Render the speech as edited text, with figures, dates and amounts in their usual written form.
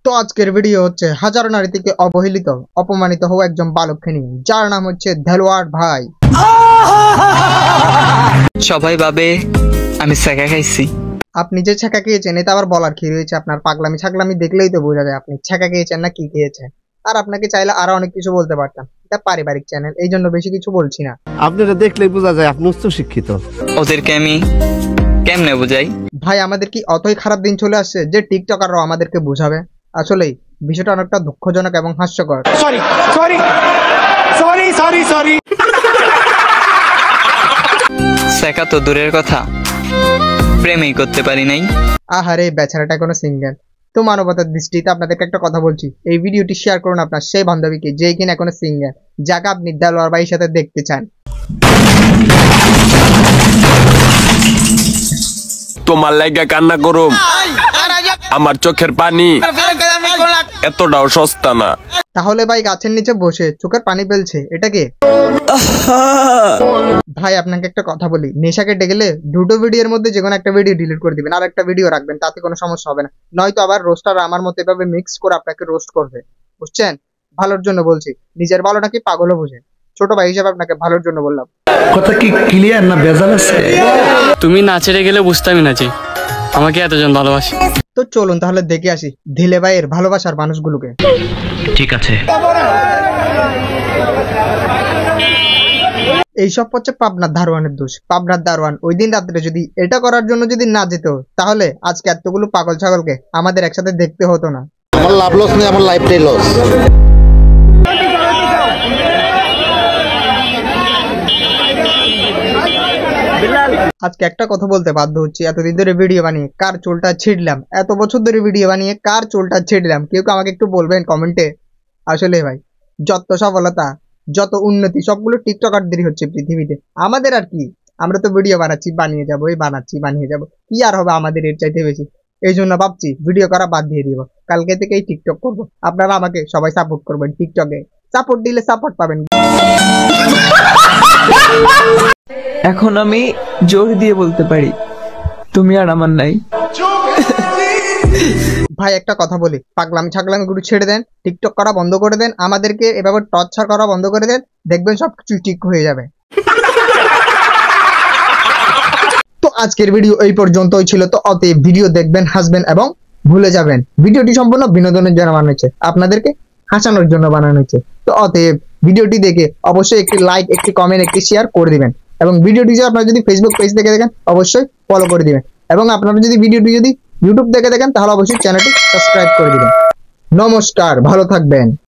তো আজকের ভিডিও হচ্ছে হাজারো নারী থেকে অবহেলিত অপমানিত হওয়া একজন বালককে নিয়ে, যার নাম হচ্ছে দেলোয়ার ভাই। সবাই ভাবে আমি ছেঁকা খাইছি। আপনি যে ছেঁকা খেয়েছেন এটা আবার বলার কি রয়েছে? আপনার পাগলামি ছাগলামি দেখলেই তো বোঝা যায় আপনি ছেঁকা খেয়েছেন না কি খেয়েছেন। আর আপনাকে চাইলে আরো অনেক কিছু বলতে পারতাম, এটা পারিবারিক চ্যানেল, এই জন্য বেশি কিছু বলছি না। আপনারা দেখলেই বোঝা যায় আপনি উচ্চ শিক্ষিত। ওদেরকে আমি কেমনে বুঝাই? ভাই আমাদের কি অতই খারাপ দিন চলে আসছে যে টিকটকাররাও আমাদেরকে বোঝাবে? আসলেই বিষয়টা অনেকটা দুঃখজনক এবং হাস্যকর। ছেঁকা তো দূরের কথা, প্রেমই করতে পারি নাই। আহারে বেচারাটা কোনো সিঙ্গেল। তো মানবতার দৃষ্টিতে আপনাদেরকে একটা কথা বলছি, এই ভিডিওটি শেয়ার করুন আপনার সেই বান্ধবীকে যে কিনা এখনো সিঙ্গেল, যাকে আপনি দেলোয়ার ভাইয়ের সাথে দেখতে চান। তোমার লাগা কান্না করুম, আমার চোখের পানি এতটাও সস্তা না। তাহলে ভাই গাছের নিচে বসে চোখের পানি ফেলছে এটা কে? ভাই আপনাকে একটা কথা বলি, নেশাকে ডেকেলে দুটো ভিডিওর মধ্যে যে কোনো একটা ভিডিও ডিলিট করে দিবেন আর একটা ভিডিও রাখবেন, তাতে কোনো সমস্যা হবে না। নয়তো আবার রোস্টার আমার মতো এভাবে মিক্স করে আপনাকে রোস্ট করবে, বুঝছেন? ভালোর জন্য বলছি, নিজের ভালোটা কি পাগলও বোঝে। ছোট ভাই হিসেবে আপনাকে ভালোর জন্য বললাম। কথা কি ক্লিয়ার না ভেজাল আছে? তুমি না ছেড়ে গেলে বুঝতামই না যে আমাকে এতজন ভালোবাসে। তো চলুন তাহলে দেখে আসি ধিলে ভাইয়ের ভালোবাসার মানুষগুলোকে। ঠিক আছে। এইসব হচ্ছে পাবনার দারোয়ানের দোষ। পাবনার দারোয়ান ওই দিন রাত্রে যদি এটা করার জন্য যদি না যেত, তাহলে আজকে এতগুলো পাগল ছাগলকে আমাদের একসাথে দেখতে হতো না। আমার লাভ লস নেই, আমার লাইফটাই লস। আজকে একটা কথা বলতে বাধ্য হচ্ছি, এতদিন ধরে ভিডিও বানিয়ে কার চুলটা ছিঁড়লাম, এত বছর ধরে ভিডিও বানিয়ে কার চুলটা ছিঁড়লাম, কেউ আমাকে একটু বলবেন কমেন্টে। আসলে ভাই যত সফলতা যত উন্নতি সবগুলো টিকটকারদেরই হচ্ছে পৃথিবীতে। আমাদের আর কি, আমরা তো ভিডিও বানাচ্ছি বানিয়ে যাবো, এই বানাচ্ছি বানিয়ে যাবো, কি আর হবে আমাদের এর চাইতে বেশি। এই জন্য ভাবছি ভিডিও করা বাদ দিয়ে দিব, কালকে থেকেই টিকটক করবো। আপনারা আমাকে সবাই সাপোর্ট করবেন, টিকটকে সাপোর্ট দিলে সাপোর্ট পাবেন। এখন আমি জোর দিয়ে বলতে পারি তুমি আর আমার নাই। ভাই একটা কথা বলি, পাগলামি ছাগলামি গুলো ছেড়ে দেন, টিকটক করা বন্ধ করে দেন, আমাদেরকে এভাবে টর্চার করা বন্ধ করে দেন, দেখবেন সবকিছু ঠিক হয়ে যাবে। তো আজকের ভিডিও এই পর্যন্তই ছিল। তো অতএব ভিডিও দেখবেন, হাসবেন এবং ভুলে যাবেন। ভিডিওটি সম্পূর্ণ বিনোদনের জন্য বানানো হয়েছে, আপনাদেরকে হাসানোর জন্য বানানো হয়েছে। তো অতএব ভিডিওটি দেখে অবশ্যই একটি লাইক, একটি কমেন্ট, একটি শেয়ার করে দিবেন। এবং ভিডিওটি আপনারা যদি ফেসবুক পেজ থেকে দেখেন অবশ্যই ফলো করে দিবেন। এবং আপনারা যদি ভিডিওটি যদি ইউটিউব থেকে দেখেন তাহলে অবশ্যই চ্যানেলটি সাবস্ক্রাইব করে দিবেন। নমস্কার, ভালো থাকবেন।